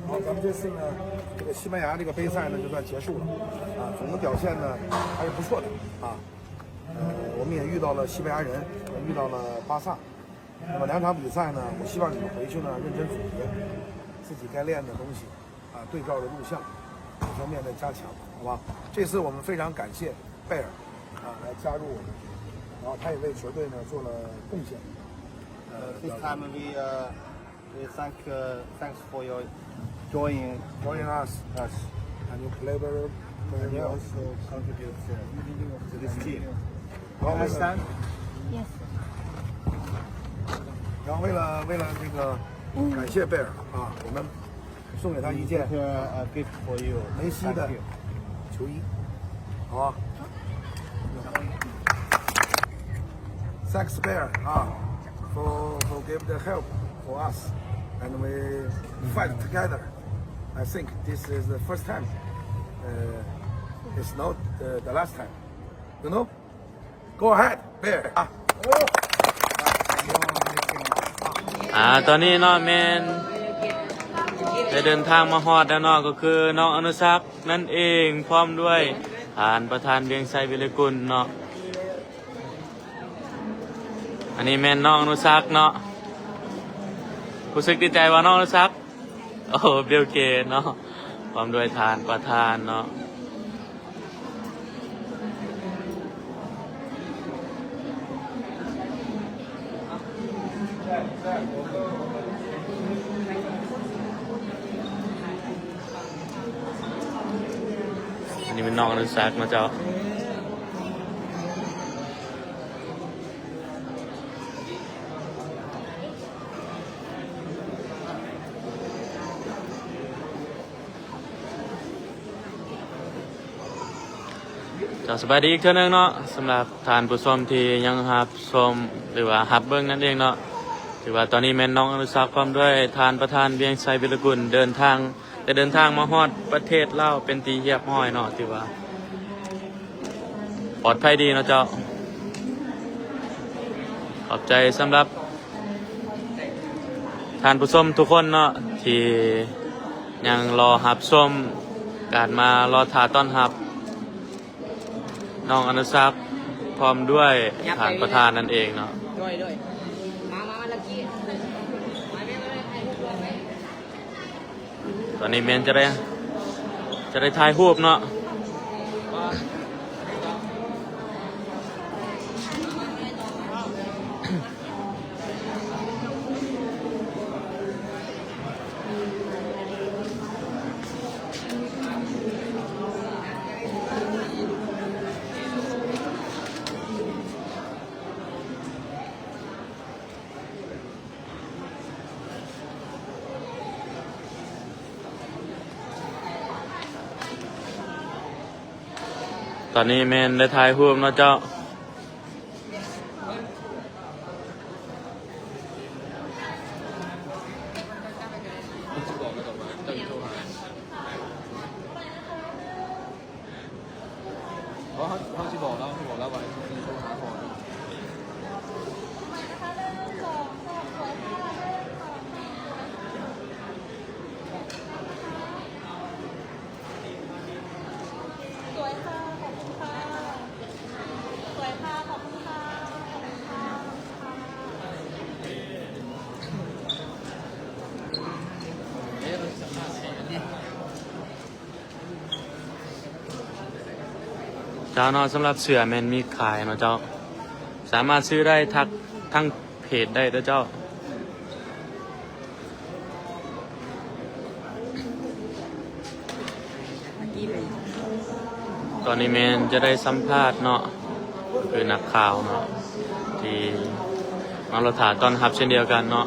好，咱们这次呢，这个西班牙这个杯赛呢就算结束了啊，总的表现呢还是不错的啊。我们也遇到了西班牙人，也遇到了巴萨。那么2场比赛呢，我希望你们回去呢认真总结自己该练的东西啊，对照着录像，这方面的加强，好吧？这次我们非常感谢贝尔啊来加入我们，然后他也为球队呢做了贡献。This time we thanks for your joining us, and you play very and you well. also contribute to this team. You understand? Yes. 然后为了这个感谢贝尔啊，我们送给他一件 Here a gift for you. 梅西的 Thank you. 球衣，好啊。Thanks Bear 啊，for give the help for us, and we fight together. I think this is the first time. It's not the last time. You know? Go ahead, Bear 啊。ตอนนี้เนาะแมนได้เดินทางมาฮอดแล้วเนาะก็คือน้องอนุศักดิ์นั่นเองพร้อมด้วยประธานเวียงไซวิรกุลเนาะอันนี้แมนน้องอนุศักดิ์เนาะรู้สึกดีใจว่าน้องอนุศักดิ์โอ้เบลเกตเนาะพร้อมด้วยประธานเนาะอันนี้เป็นน้องอนุศักดิ์นะเจ้าสบายดีอีกเท่านึงเนาะสำหรับทานผู้ชมที่ยังหับชมหรือว่าหับเบิ้งนั่นเองเนาะถือว่าตอนนี้แม่น้องอนุศักดิ์พร้อมด้วยประธานเวียงไซวิรกุลเดินทางมาฮอดประเทศลาวเป็นตีเยียบห้อยเนาะถือว่าปลอดภัยดีเนาะเจ้าขอบใจสำหรับทานผู้ชมทุกคนเนาะที่ยังรอหับชมการมารอท่าต้อนรับน้องอนุศักดิ์พร้อมด้วยประธานนั่นเองเนาะด้วยมาลักกี้ตอนนี้เมนจะได้ถ่ายรูปเนาะตอนนี้เมนได้ถ่ายรูปเนาะเจ้าเขาจะบอกแล้วว่าคือโชว์หาของเจ้าเนาะสำหรับเสื้อแมนมีขายเนาะเจ้าสามารถซื้อได้ทั้งเพจได้เด้อเจ้าตอนนี้แมนจะได้สัมภาษณ์เนาะคือนักข่าวเนาะที่มาเราถ่ายตอนรับเช่นเดียวกันเนาะ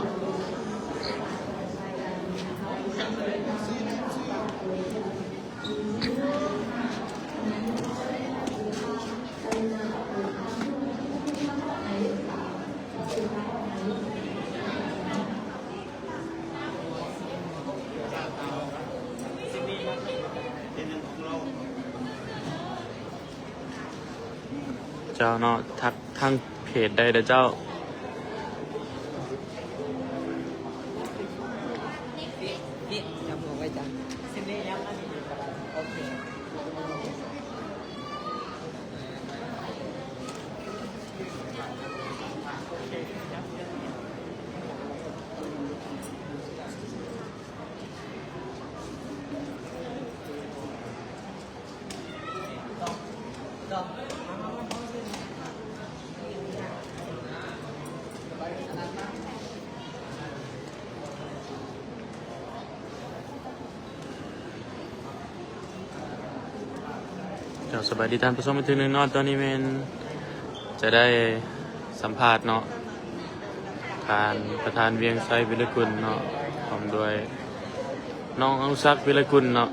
เจ้าเนาะทักทางเพจได้เด้อเจ้านี่จำผมไว้ จ้ะเส้นเล็กยังอันนี้โอเค เดี๋ยวสบายดีท่านผู้ชมอีกทีหนึงเนาะตอนนี้แมนจะได้สัมภาษณ์เนาะการประธานเวียงไซวิรกุลเนาะพร้อมด้วยน้องอนุสักษ์วิรกุลเนาะ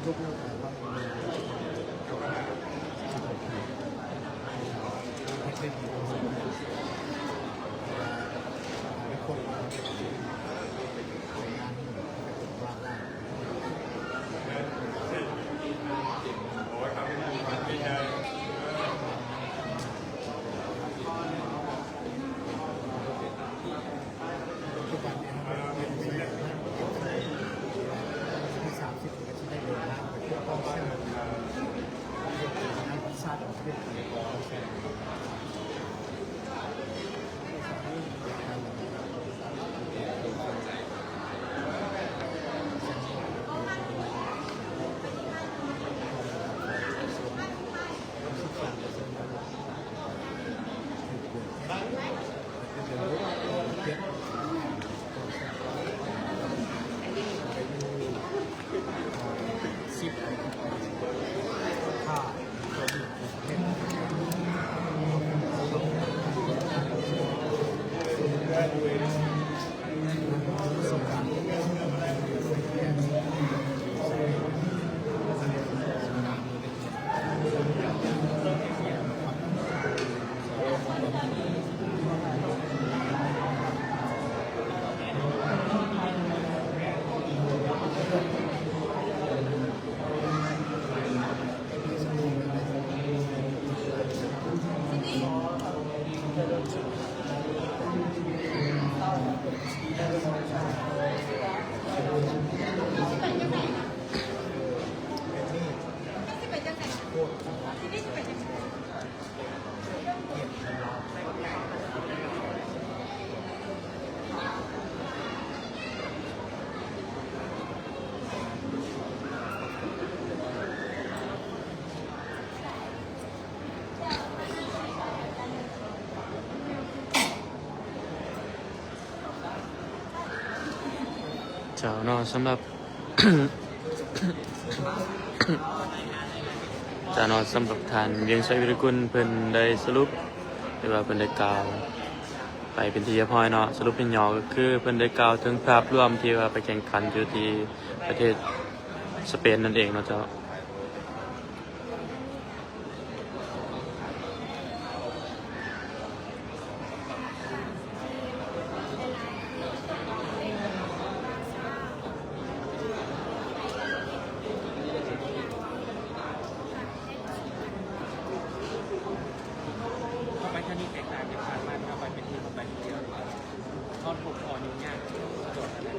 都不用改， เจ้าเนาะสำหรับ เจ้าเนาะสำหรับทานเวียงไสวิรกุลเพิ่นได้สรุปหรือว่าเพิ่นได้กล่าวไปเป็นที่เรียบร้อยเนาะสรุปเป็นย่อก็คือเพิ่นได้กล่าวถึงภาพรวมที่ว่าไปแข่งขันอยู่ที่ประเทศสเปนนั่นเองเนาะเจ้าเข้าไปท่านี้แตกต่างจากผ่านมาเข้าไปเป็นทีมเข้าไปเดียวตอนผมขอยุ่งยากโจทย์อะไร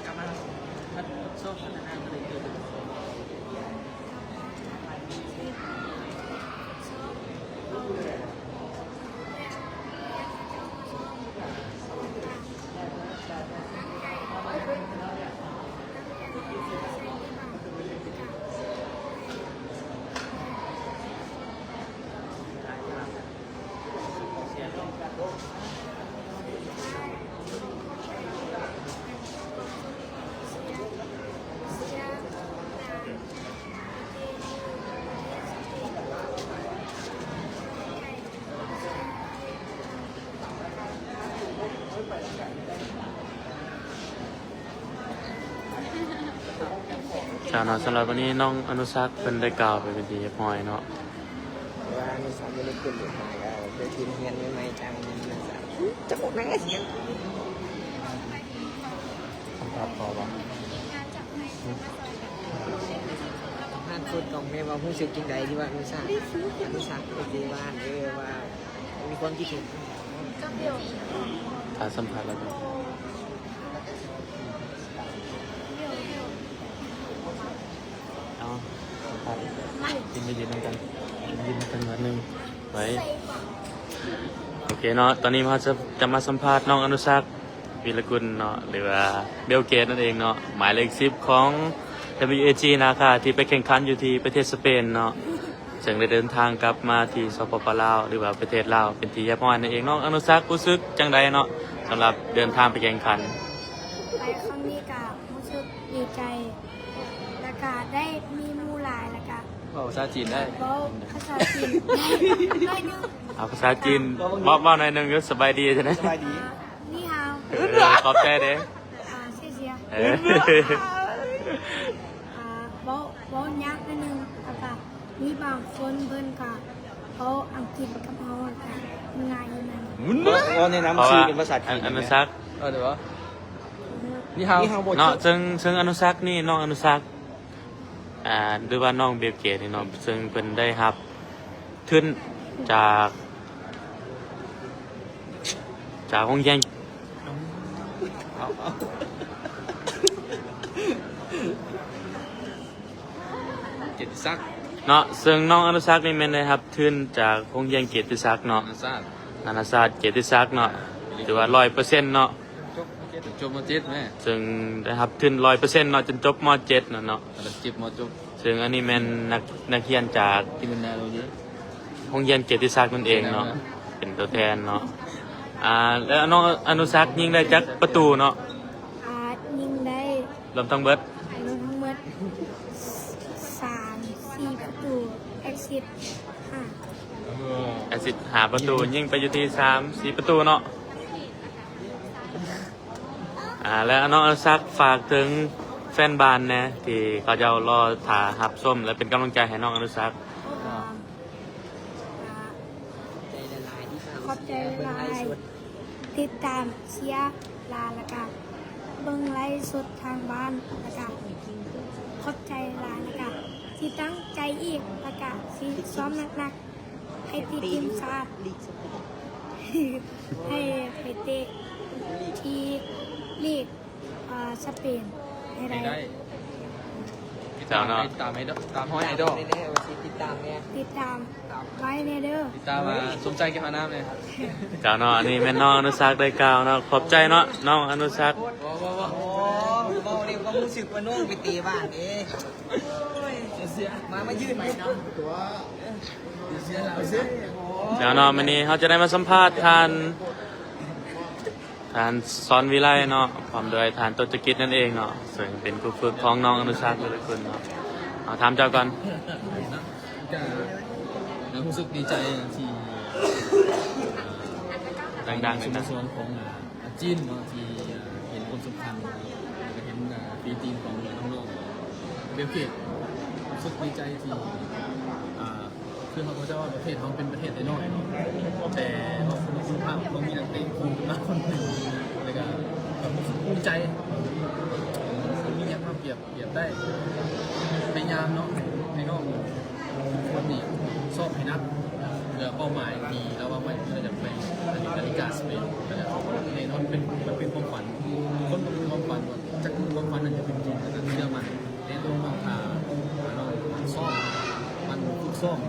กำลังถ้าโซ่พัฒนาอะไรเกิด เจ้าเนาะสำหรับวันนี้น้องอนุสักษ์เพิ่นได้กล่าวไปเป็นที่เรียบร้อยเนาะ ว่ามีสามเดือนขึ้นอยู่ทางไหนก็จะกินเฮียนไม่ไม่จังมันจะบอกนั่งเสียง สัมภาษณ์พอบ่ ท่านพูดกองแม่ว่าผู้สึกกินใดที่ว่าอนุสาไปดีบ้านว่ามีความคิดถึง ถ้าสัมภาษณ์แล้วก็เอาสัมภาษณ์กินไปยืนกันวันหนึงไว้โอเคเนาะตอนนี้เราจะมาสัมภาษณ์น้องอนุสักษ์วีรกุลเนาะหรือว่าเบลเกตนั่นเองเนาะหมายเลข10ของ WAG นะคะที่ไปแข่งขันอยู่ที่ประเทศสเปนเนาะจึงได้เดินทางกลับมาที่สปปลาวหรือว่าประเทศลาวเป็นที่เรียบร้อยนั่นเองน้องอนุสักษ์รู้สึกจังใดเนาะส ำหรับเดินทางไปแข่งขัน ไปครั้งนี้ก็รู้สึกดีใจ แล้วก็ได้มีหมู่หลายแล้วก็ ภาษาจีนได้ เว้าภาษาจีนได้นึง เอาภาษาจีนบอกหน่อยหนึงก็สบายดีใช่ไหม สบายดี นี่ฮาว ขอบใจเด้ เสียเสีย เออ เว้ายากนิดนึงแล้วก็มีบางคนเพิ่นก็เขาอังกฤษกับเฮาก็ง่ายอยู่นั่น เราแนะนำชื่อเป็นภาษาจีน อนุสัก เดี๋ยวนี่ฮาว นี่เฮาบ่ เนาะซึ่งอนุสักนี่น้องอนุสักหรือว่าน้องเบลเกตนี่เนาะซึ่งเพิ่นได้รับทุนจากโรงเรียน เกียรติศักดิ์ เนาะซึ่งน้องอนุสักนี่แม่นได้รับทุนจากโรงเรียนเกียรติศักดิ์เนาะ นาซา นานาศาสตร์เกียรติศักดิ์เนาะหรือว่า 100% เนาะ จบม.7แม่ ซึ่งได้รับทุน 100% เนาะจนจบม.7 เนาะ ระดับจิบม.จบ ซึ่งอันนี้แม่นนักเรียนจาก ที่มันแนวนี้ โรงเรียนเกียรติศักดิ์นั่นเองเนาะเป็นตัวแทนเนาะแล้วน้องอนุสักดิ์ยิงได้จักประตูเนาะ ยิงได้ รวมทั้งเบิด รวมทั้งหมด3-4 ประตูเอ็กซิส5 แอซิดหาประตูยิงไปอยู่ที่3-4 ประตูเนาะแล้วน้องอนุสักดิ์ฝากถึงแฟนบานนะที่เขาจะรอถ่าหับส้มและเป็นกำลังใจให้น้องอนุสักดิ์ ขอบใจหลายติดตามเชียร์ลาแล้วก็เบิ่งไลฟ์สดทางบ้านแล้วก็ขอบใจหลายแล้วก็ที่ตั้งใจอีกแล้วก็ที่ซ้อมหนักๆให้ติดทีมชาติ ให้ไปเตะที่ลีกสเปนให้ได้ เจ้าเนาะ ตามไอดอลตามห้อยไอดอล แน่ๆว่าสิติดตามแน่ ติดตามไว้ในเด้อ ติดตามมาสมใจแก้วน้ำเลย เจ้าเนาะอันนี้แม่น้องอนุสักดิ์ได้กล่าวเนาะขอบใจเนาะน้องอนุสักดิ์ ว้าวว้าว โอ้เว้าเร็วก็รู้สึกว่าน้องไปเตะบ้านเด้มายืนไปนำตัว เจ้าเนาะวันนี้เขาจะได้มาสัมภาษณ์ทานสอนวิไลเนาะพร้อมโดยทานต้นจกิจนั่นเองเนาะซึ่งเป็นครูฝึกของน้องอนุสักดิ์ทุกคนเนาะเอาถามเจ้าก่อน ก็รู้สึกดีใจที่ ดังๆ ส เลย โม นะ สรของจีนเนาะที่เห็นความสำคัญแล้วก็เห็นปีตีนของน้องๆเบลเกตรู้สึกดีใจที่คือเขาจะว่าประเทศเขาเป็นประเทศน้อยๆเนาะแต่เขาคุณภาพเขามีนักเตะคุณมากคนหนึ่งแล้วก็ภูมิใจมีอย่างมาเปรียบได้พยายามเนาะให้น้องคนนี้สอบให้นักเพื่อเป้าหมายที่เราว่ามันเราจะไปนาฬิกาสเปนนะครับในนอนมันเป็นความฝันคนมันมีความฝันว่าจะคือความฝันนั้นจะเป็นจริงนะครับเชื่อมันในตัวน้องเราซ่อมมันฝึกซ่อม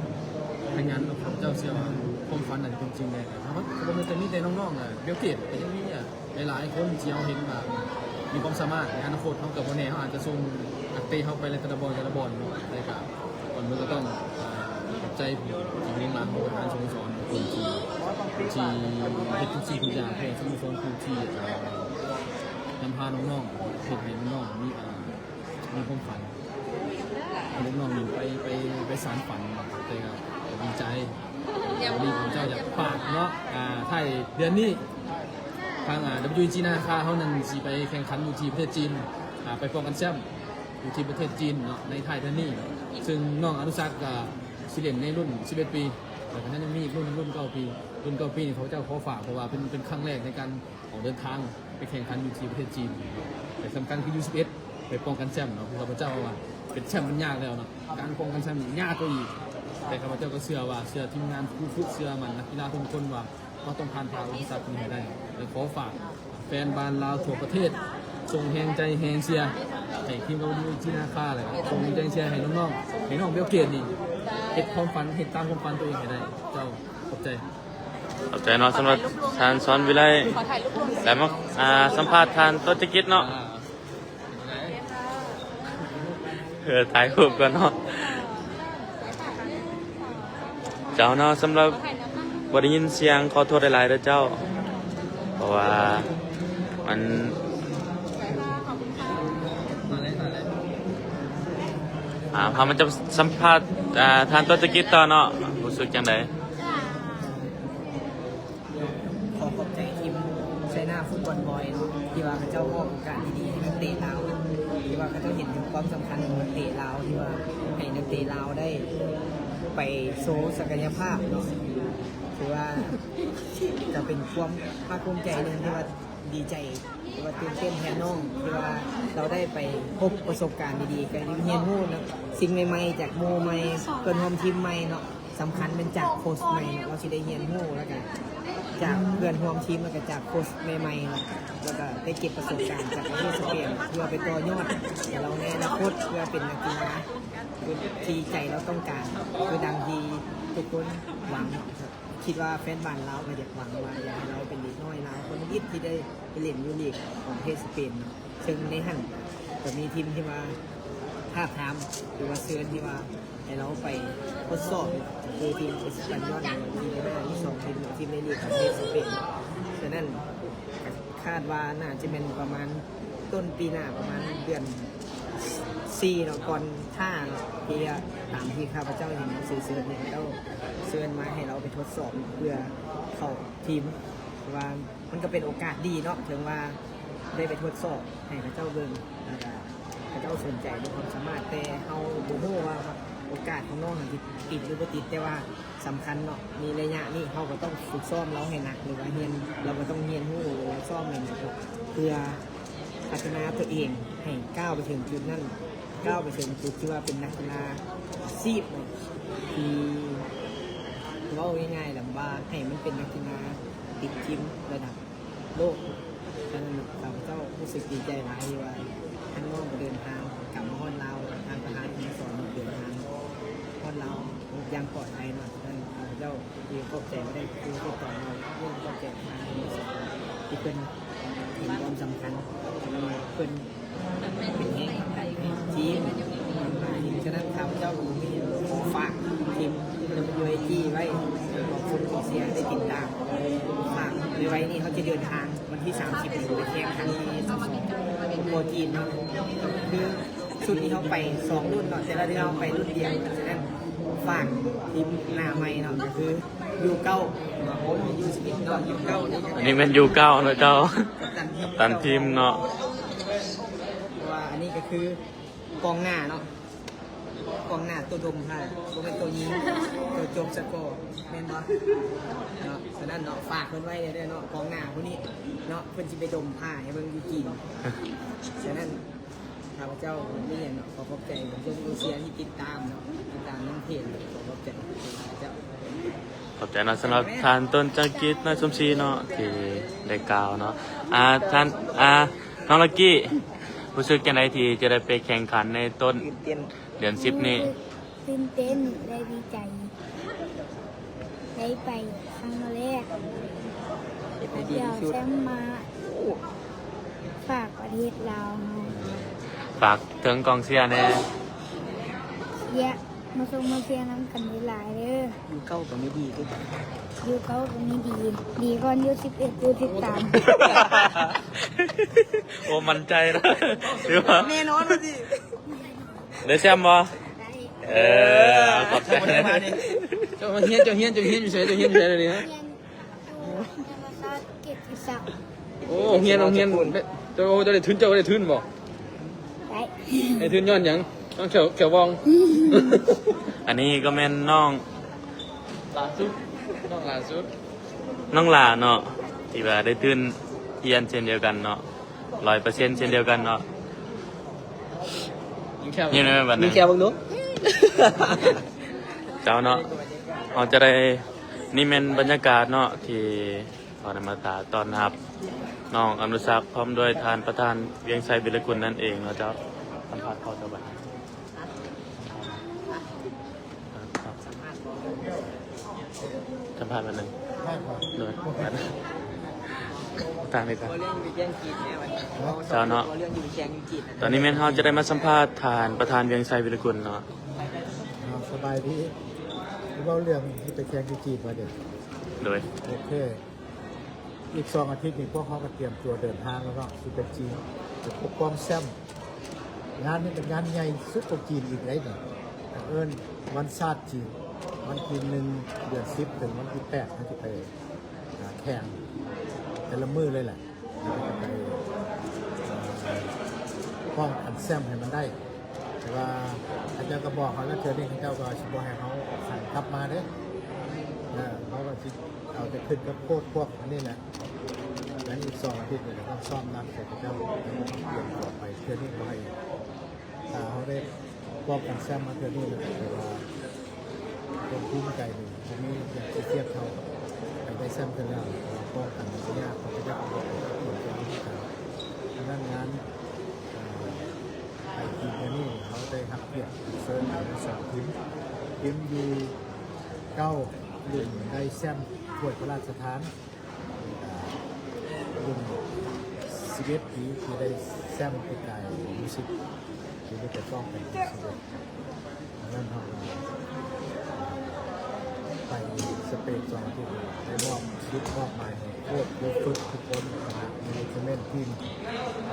ในงานของเจ้าเชื่อว่าความฝันนั้นเป็นจริงเลยครับเพราะมันจะมีแต่น้องๆเบลเกตแต่ยังมีหลายๆคนที่เราเห็นแบบมีความสามารถในอนาคตเขากับวันนี้เขาอาจจะส่งนักเตะเข้าไปในตะบอลอะไรกับคนมันก็ต้องใจผมเลี้ยงหลานของทางสโมสรคนที่เฮ็ดทุกสิ่งทุกอย่างเพื่อสโมสรคือที่นำพาน้องๆเห็นให้น้องๆมีความฝันให้น้องๆอยู่ไปสานฝันแต่ก็ดีใจวันนี้ผมเจ้าจะฝากเนาะไทยเดือนนี้ทางWG นาคาเขานั่นสิไปแข่งขันอยู่ที่ประเทศจีนไปป้องกันแชมป์อยู่ที่ประเทศจีนเนาะในไทยเดือนนี้ซึ่งน้องอนุสักดิ์กับสิเล่นในรุ่น11 ปีแต่ก็นั้นยังมีอีกรุ่น9 ปีรุ่น9 ปีนี่เขาเจ้าขอฝากเพราะว่าเป็นครั้งแรกในการออกเดินทางไปแข่งขันอยู่ที่ประเทศจีนแต่สำคัญคือU11ไปป้องกันแชมป์เนาะข้าพเจ้าว่าเป็นแชมป์มันยากแล้วเนาะการป้องกันแชมป์ยากกว่าอีกแต่ข้าพเจ้าก็เชื่อว่าเชื่อทีมงานผู้ฝึกเชื่อมันนักกีฬาทุกคนว่าเราต้องผ่านทางอุปสรรคนี้ให้ได้เลยขอฝากแฟนบ้านลาวทั่วประเทศส่งแรงใจแรงเชียร์ให้ทีมเราดูที่นาคาเลยส่งแรงใจเชียร์ให้น้องๆให้น้องเบลเกตนี่เห็นความฝันเห็นตามความฝันตัวเองให้ได้เจ้าขอบใจ ขอบใจเนาะสำหรับทานสอนวิไลและมาสัมภาษณ์ทานต้นจกิจเนาะถ่ายรูปกันเนาะเจ้าเนาะสำหรับบได้ยินเสียงขอโทษหลายๆเด้อเจ้าเพราะ ราะว่ามัน พามันจะสัมภาษณ์ทานตัวตะกี้ต่อเนาะรู้สึกจังได ขอขอบใจทีมไชน่าฟุตบอลบอยเนาะที่ว่าเขาเจ้ามอบโอกาสดีๆให้นักเตะลาวที่ว่าเขาเจ้าเห็นถึงความสำคัญของนักเตะลาวที่ว่าให้นักเตะลาวได้ไปโชว์ศักยภาพเนาะถือว่าจะเป็นความภาคภูมิใจหนึงที่ว่าดีใจที่ว่าตื่นเต้นแทนน้องที่ว่าเราได้ไปพบประสบการณ์ดีๆการเรียนรู้นะสิ่งใหม่ๆจากโมใหม่เพื่อนร่วมทีมใหม่เนาะสำคัญเป็นจากโค้ชใหม่เนาะเราจะได้เรียนรู้แล้วกันจากเพื่อนร่วมทีมแล้วก็จากโค้ชใหม่ๆเนาะแล้วก็ได้เก็บประสบการณ์จากประเทศสเปนเพื่อไปต่อยอดให้เราในอนาคตเพื่อเป็นนักกีฬาที่ใจเราต้องการคือดังที่ทุกคนหวังครับคิดว่าแฟนบ้านเราก็อยากหวังว่าอยากให้เราเป็นเด็กน้อยเราคนนิดที่ได้ไปเล่นยูลีกของประเทศสเปนเนาะซึ่งในหั่นก็มีทีมที่ว่าท้าทามหรือว่าเชิญที่ว่าให้เราไปทดสอบคือทีมเอสปันยอนทีมในหน้าที่สองทีมในลีกของประเทศสเปนฉะนั้นคาดว่าน่าจะเป็นประมาณต้นปีหน้าประมาณเดือน4เนาะก่อนท่าเนาะที่ตามที่ข้าพเจ้าเห็นสื่อเชิญเนี่ยเราเชิญมาให้เราไปทดสอบเพื่อเข้าทีมว่ามันก็เป็นโอกาสดีเนาะถึงว่าได้ไปทดสอบให้ข้าเจ้าเบิ่งแล้วก็ข้าเจ้าสนใจในความสามารถแต่เฮาบ่ฮู้ว่าโอกาสของน้องที่ติดหรือบ่ติดแต่ว่าสำคัญเนาะมีระยะนี้เขาก็ต้องฝึกซ้อมเราให้หนักหรือว่าเรียนเราก็ต้องเรียนรู้ซ้อมให้หนักเพื่อพัฒนาตัวเองให้ก้าวไปถึงจุดนั้นก้าวไปถึงจุดที่ว่าเป็นนักกีฬาอาชีพที่ว่าง่ายๆแหละว่าให้มันเป็นนักกีฬาติดทีมระดับโลกฉะนั้นข้าพเจ้ารู้สึกดีใจหลายที่ว่าท่านน้องก็เดินทางกลับมาฮอดลาวทางประธานสอนเดินทางฮอดลาวยังปลอดภัยเนาะท่านข้าพเจ้าที่ขอบใจไม่ได้คือติดต่อเราเรื่องขอบใจทางที่เป็นเห็นความสำคัญเป็นเป็นแห่งทีมฉะนั้นข้าพเจ้าขอฝากทีมWAG ไว้ขอบคุณที่เสียได้ติดตามฝากไว้นี่เขาจะเดินทางวันที่30ไปแข่งครั้งที่12โปรจีนเนาะคือชุดนี้เขาไป2รุ่นเนาะแต่ละเดือนเขาไปรุ่นเดียวฉะนั้นฝากทีมหน้าใหม่เนาะก็คือU9U11เนาะU9 อันนี้เป็นU9เนาะเจ้าตันทีมเนาะเพราะว่าอันนี้ก็คือกองหน้าเนาะกองหน้าตัวดมค่ะตัวเป็นตัวยิงตัวโจมสกอร์แม่นบ่เนาะฉะนั้นเนาะฝากเพิ่นไว้เลยเนาะกองหน้าพวกนี้เนาะเพิ่นสิไปดมผ้าให้เบิ่งอยู่กินฉะนั้นข้าพเจ้านี่เนาะขอขอบใจผมชมรูเซียที่ติดตามเนาะติดตามน้ำเพจขอขอบใจข้าพเจ้าขอบใจนะสำหรับทานต้นจักริดนะสมศรีเนาะที่ได้กล่าวเนาะท่านน้องลักกี้รู้สึกยังไงที่จะได้ไปแข่งขันในต้นเดือน10นี้ตื่นเต้นได้ดีใจได้ไปครั้งแรกเดี๋ยวแชมป์มาฝากประเทศลาวฝากถึงกองเชียร์แน่เชียร์มาส่งมาเชียร์น้ำกันหลายเด้อU9ก็ไม่ดีคือU9ก็ไม่ดีก่อนU11 U13โอ้มั่นใจนะหรือว่าแน่นอนมาสิได้แชมป์บ่ขอบใจเจ้าเฮียนอยู่เฉยเลยนี่ฮะโอ้เฮียนเจ้าได้ทุนบ่ได้ทุนย้อนหยังต้องเขียววองอันนี้ก็แม่นน้องล่าสุดน้องหลาเนาะที่ว่าได้ทุนเฮียนเช่นเดียวกันเนาะ 100% เช่นเดียวกันเนาะนี่นะบัดนี้มีแค่บังดูเจ้าเนาะเราจะได้นี่เป็นบรรยากาศเนาะที่เราได้มาตอนรับน้องอนุศักดิ์พร้อมด้วยทานประธานเวียงไซบิลกุลนั่นเองเนาะเจ้าสัมภาษณ์เข้าสบายสัมภาษณ์มาหนึ่งโดยตามไปกันเจ้าเนาะตอนนี้แม่นเราจะได้มาสัมภาษณ์ทานประธานเวียงไซบิลกุลเนาะสบายดีเล่าเรื่องที่ไปแข่งที่จีนมาเด็กโดยโอเค อีก2 อาทิตย์นี้พวกเขาก็เตรียมตัวเดินทางแล้วก็สิไปจีนจะปกป้องแซมงานนี้เป็นงานใหญ่สุดของจีนอีกเลยเนี่ยเอิ้นวันชาติจีนวันที่1 เดือน 10ถึงวันที่8เขาจะไปแข่งแต่ละมือเลยแหละแล้วก็ไปป้องกันแซมให้มันได้แต่ว่าอาจารย์ก็บอกเขาแล้วเธอนี่เจ้าก็ชิบให้เขาสั่งกลับมาเด้เขาก็ชิเอาไปขึ้นกับโคตรพวกอันนี้แหละงั้นอีก2 อาทิตย์เนี่ยต้องซ่อมนักเสร็จเจ้าเตรียมต่อไปเธอนี่เขาให้ถ้าเขาได้ป้องกันแซมมาเธอนี่เลยแต่ว่าคนภูมิใจหนึ่งทีนี้อยากจะเทียบเขาไปได้แซมกันแล้วป้องกันไม่ยากเขาจะได้ประกอบกับผลการวิจัยดังนั้นงานไอทีนี่เขาได้หักเกียรติเซิร์ฟ2 ทีมอยู่9 รุ่นได้แซมถ้วยพระราชทานรุ่น11 ปีที่ได้แซมปีกายมิสิกที่ได้ไปฟ้องเป็น11นั่นเขาไปสเปน2 ที่ได้มอบชุดมอบหมายให้โค้ชฝึกทุกคนในคอมเมนต์ทีมไป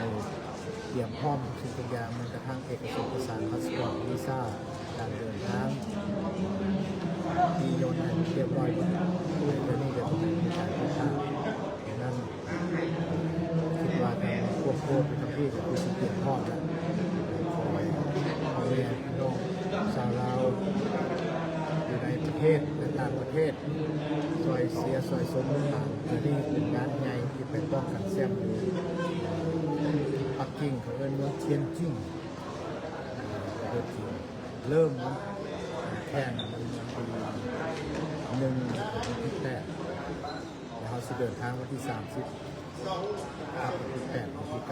เตรียมพร้อมทุกอย่างมันกระทั่งเอกสารพาสปอร์ตวีซ่าการเดินทางที่โยนให้เรียบร้อยหมดด้วยเรื่องนี้เดี๋ยวต้องมีการพิจารณาดังนั้นคิดว่าทางพวกโค้ชเป็นที่จะคือเตรียมพร้อมแล้วคอยเอาเรียนน้องชาวลาวอยู่ในประเทศและต่างประเทศซอยเสียซอยสมต่างๆนี่เป็นงานใหญ่ที่เป็นป้องกันแซมอยู่ปักกิ่งเขาเรียกว่าเทียนจิ้งเริ่มแข่งมันปี1 วันที่8แล้วเขาจะเดินทางวันที่30ครับวันที่8วันที่9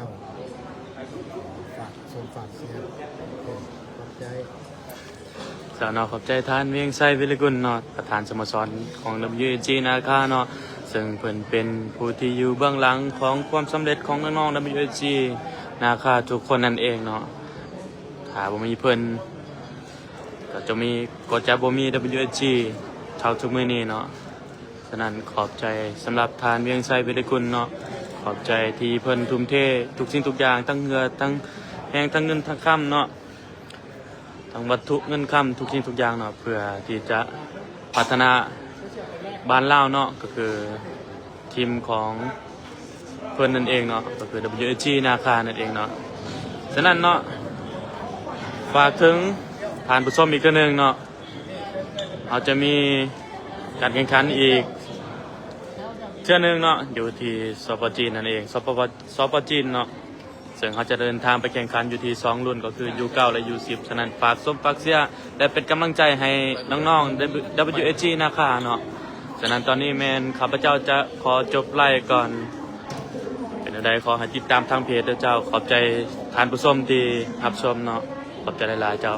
ฝากชมฝากเสียขอบใจสาวนอขอบใจท่านเวียงไซวิรกุลเนาะประธานสโมสรของ WAG นาคาเนาะซึ่งเพิ่นเป็นผู้ที่อยู่เบื้องหลังของความสำเร็จของน้องๆ WAG นาคาทุกคนนั่นเองเนาะถ้าบ่มีเพิ่นก็จะบ่มี WAG เท่าทุกมื้อนี้เนาะฉะนั้นขอบใจสำหรับทานเวียงไซวิรกุลเนาะขอบใจที่เพิ่นทุ่มเททุกสิ่งทุกอย่างทั้งเหงื่อทั้งแรงทั้งเงินทั้งค่ำเนาะทั้งวัตถุเงินคำทุกสิ่งทุกอย่างเนาะเพื่อที่จะพัฒนาบ้านเล่าเนาะก็คือทีมของเพื่อนนั่นเองเนาะก็คือ WAG นาคานั่นเองเนาะฉะนั้นเนาะฝากถึงผ่านผู้ชมอีกนึงเนาะเราจะมีการแข่งขันอีกเทื่อนึงเนาะอยู่ที่สปจีนนั่นเองสปจีนเนาะซึ่งเขาจะเดินทางไปแข่งขันอยู่ที่2 รุ่นก็คือ U9 และ U10 ฉะนั้นฝากส้มฝากเสียและเป็นกำลังใจให้น้องๆ WAG นาคาเนาะฉะนั้นตอนนี้แมนข้าพเจ้าจะขอจบไล่ก่อนเป็นอะไรขอให้ติดตามทางเพจเจ้าขอบใจทานผู้ชมที่รับชมเนาะขอบใจหลายๆเจ้า